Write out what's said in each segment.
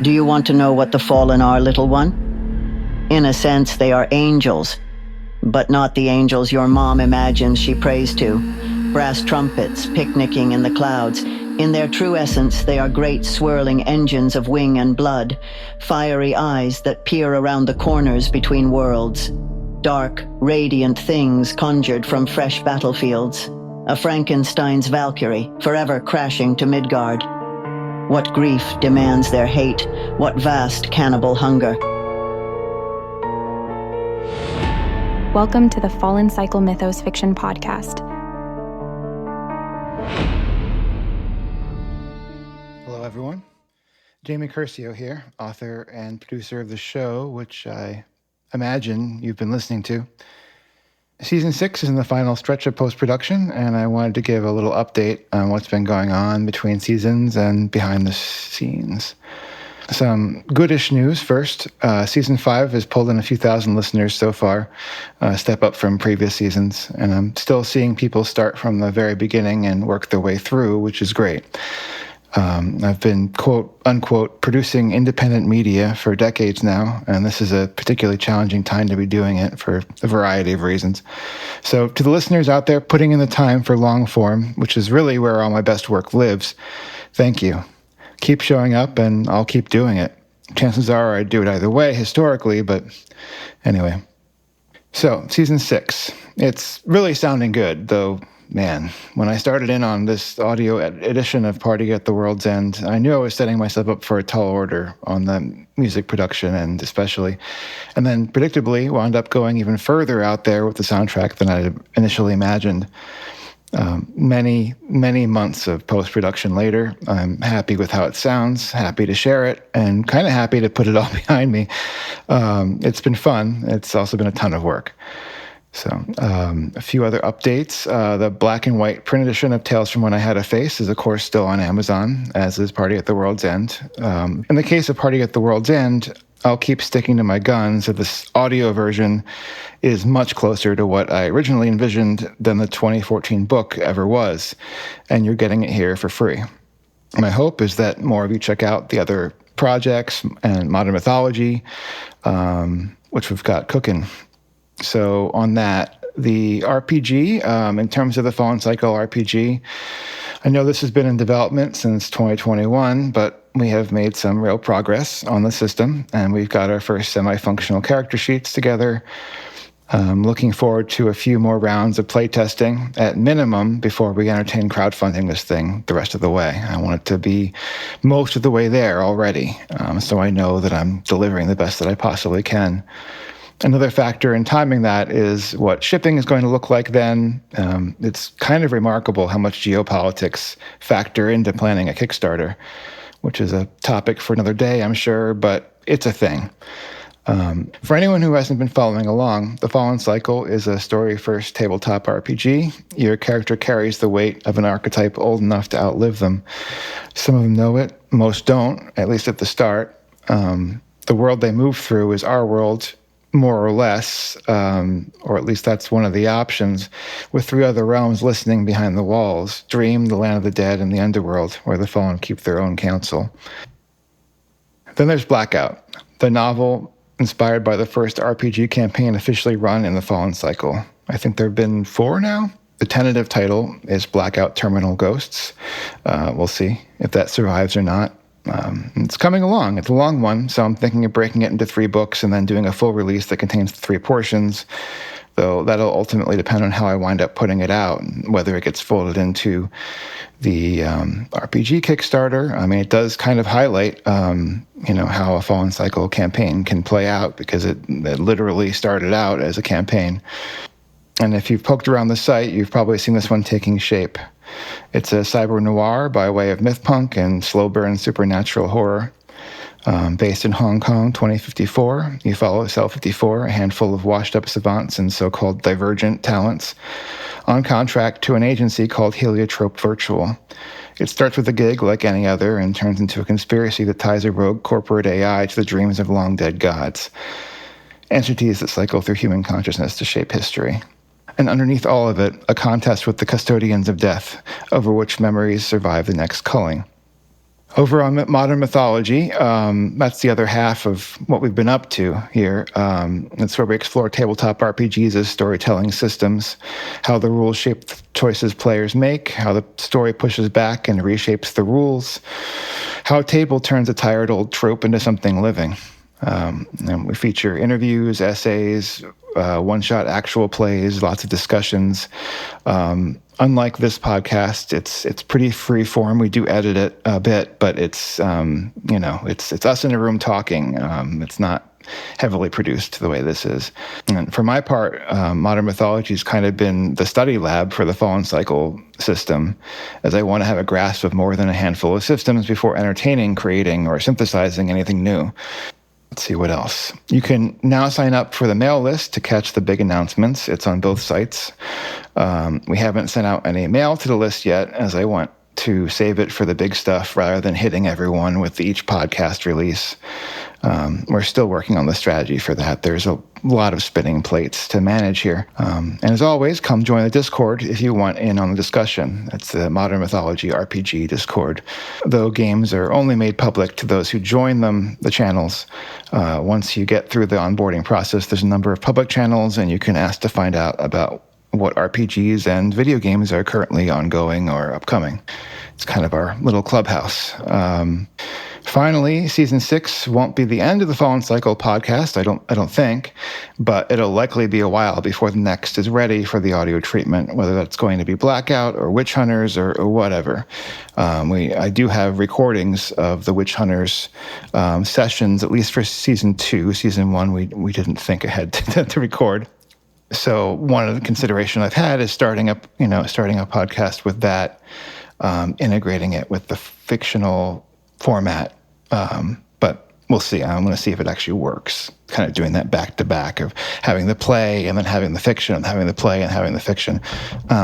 Do you want to know what the fallen are, little one? In a sense, they are angels, but not the angels your mom imagines she prays to. Brass trumpets picnicking in the clouds. In their true essence, they are great swirling engines of wing and blood, fiery eyes that peer around the corners between worlds. Dark, radiant things conjured from fresh battlefields. A Frankenstein's Valkyrie, forever crashing to Midgard. What grief demands their hate? What vast cannibal hunger? Welcome to the Fallen Cycle Mythos Fiction Podcast. Hello, everyone. Jamie Curcio here, author and producer of the show, which I imagine you've been listening to. Season 6 is in the final stretch of post-production, and I wanted to give a little update on what's been going on between seasons and behind the scenes. Some goodish news first. Season 5 has pulled in a few thousand listeners so far, a step up from previous seasons, and I'm still seeing people start from the very beginning and work their way through, which is great. I've been, quote, unquote, producing independent media for decades now, and this is a particularly challenging time to be doing it for a variety of reasons. So to the listeners out there putting in the time for long form, which is really where all my best work lives, thank you. Keep showing up, and I'll keep doing it. Chances are I'd do it either way historically, but anyway. So, Season 6. It's really sounding good, though. Man, when I started in on this audio edition of Party at the World's End, I knew I was setting myself up for a tall order on the music production and especially, and then predictably wound up going even further out there with the soundtrack than I initially imagined. Many months of post-production later, I'm happy with how it sounds, happy to share it, and kind of happy to put it all behind me. It's been fun. It's also been a ton of work. So, a few other updates. The black and white print edition of Tales from When I Had a Face is, of course, still on Amazon, as is Party at the World's End. In the case of Party at the World's End, I'll keep sticking to my guns. So this audio version is much closer to what I originally envisioned than the 2014 book ever was, and you're getting it here for free. My hope is that more of you check out the other projects and Modern Mythology, which we've got cooking. So on that, the RPG, in terms of the Fallen Cycle RPG, I know this has been in development since 2021, but we have made some real progress on the system, and we've got our first semi-functional character sheets together. Looking forward to a few more rounds of playtesting at minimum before we entertain crowdfunding this thing the rest of the way. I want it to be most of the way there already, so I know that I'm delivering the best that I possibly can. Another factor in timing that is what shipping is going to look like then. It's kind of remarkable how much geopolitics factor into planning a Kickstarter, which is a topic for another day, I'm sure, but it's a thing. For anyone who hasn't been following along, The Fallen Cycle is a story-first tabletop RPG. Your character carries the weight of an archetype old enough to outlive them. Some of them know it, most don't, at least at the start. The world they move through is our world, more or less, or at least that's one of the options, with 3 other realms listening behind the walls: Dream, the Land of the Dead, and the Underworld, where the fallen keep their own counsel. Then there's Blackout, the novel inspired by the first RPG campaign officially run in the Fallen Cycle. I think there have been 4 now. The tentative title is Blackout Terminal Ghosts. We'll see if that survives or not. It's coming along. It's a long one, so I'm thinking of breaking it into 3 books and then doing a full release that contains 3 portions, though that'll ultimately depend on how I wind up putting it out, whether it gets folded into the RPG Kickstarter. I mean, it does kind of highlight, how a Fallen Cycle campaign can play out, because it literally started out as a campaign. And if you've poked around the site, you've probably seen this one taking shape. It's a cyber noir by way of Mythpunk and slow burn supernatural horror. Based in Hong Kong, 2054, you follow Cell 54, a handful of washed-up savants and so-called divergent talents, on contract to an agency called Heliotrope Virtual. It starts with a gig like any other and turns into a conspiracy that ties a rogue corporate AI to the dreams of long-dead gods, entities that cycle through human consciousness to shape history. And underneath all of it, a contest with the custodians of death, over which memories survive the next culling. Over on Modern Mythology, that's the other half of what we've been up to here. It's where we explore tabletop RPGs as storytelling systems, how the rules shape the choices players make, how the story pushes back and reshapes the rules, how a table turns a tired old trope into something living. And we feature interviews, essays, one-shot actual plays, lots of discussions. Unlike this podcast, it's pretty free form. We do edit it a bit, but it's it's us in a room talking. It's not heavily produced the way this is. And for my part, Modern Mythology has kind of been the study lab for the Fallen Cycle system, as I want to have a grasp of more than a handful of systems before entertaining, creating, or synthesizing anything new. Let's see what else. You can now sign up for the mail list to catch the big announcements. It's on both sites. We haven't sent out any mail to the list yet, as I want to save it for the big stuff rather than hitting everyone with each podcast release. We're still working on the strategy for that. There's a lot of spinning plates to manage here. And as always, come join the Discord if you want in on the discussion. It's the Modern Mythology RPG Discord. Though games are only made public to those who join them, the channels, once you get through the onboarding process, there's a number of public channels, and you can ask to find out about what RPGs and video games are currently ongoing or upcoming. It's kind of our little clubhouse. Finally, season 6 won't be the end of the Fallen Cycle podcast, I don't think, but it'll likely be a while before the next is ready for the audio treatment, whether that's going to be Blackout or Witch Hunters or whatever. I do have recordings of the Witch Hunters sessions, at least for season 2. Season 1, we didn't think ahead to record. So one of the consideration I've had is starting a podcast with that, integrating it with the fictional format. But we'll see. I'm going to see if it actually works. Kind of doing that back to back of having the play and then having the fiction and having the play and having the fiction,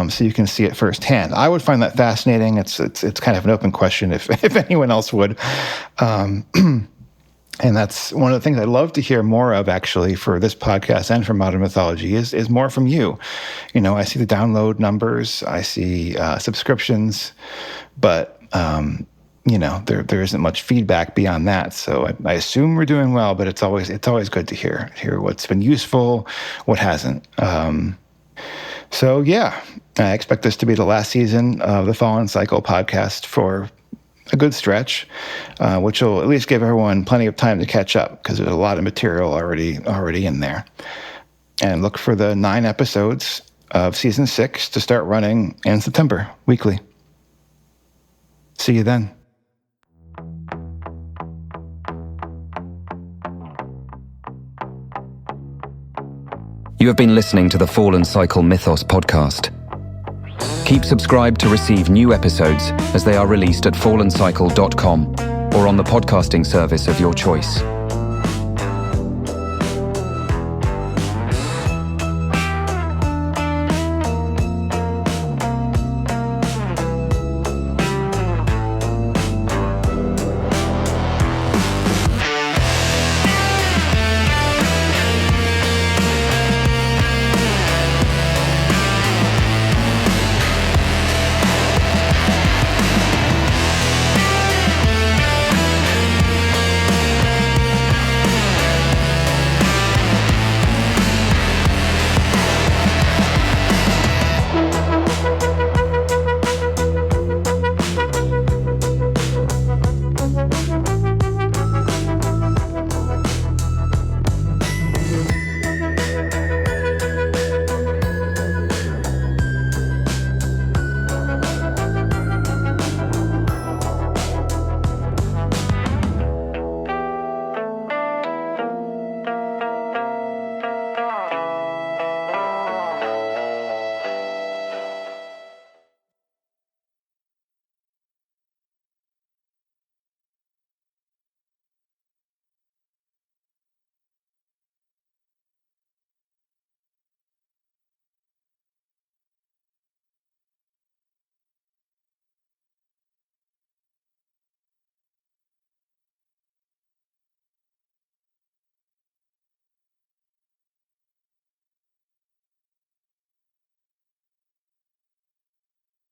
so you can see it firsthand. I would find that fascinating. It's kind of an open question if anyone else would. And that's one of the things I'd love to hear more of, actually, for this podcast and for Modern Mythology is more from you. I see the download numbers, I see subscriptions, but there isn't much feedback beyond that. So I assume we're doing well, but it's always good to hear what's been useful, what hasn't. So yeah, I expect this to be the last season of the Fallen Cycle podcast for a good stretch, which will at least give everyone plenty of time to catch up, because there's a lot of material already in there. And look for the 9 episodes of season 6 to start running in September, weekly. See you then. You have been listening to the Fallen Cycle Mythos podcast. Keep subscribed to receive new episodes as they are released at fallencycle.com or on the podcasting service of your choice.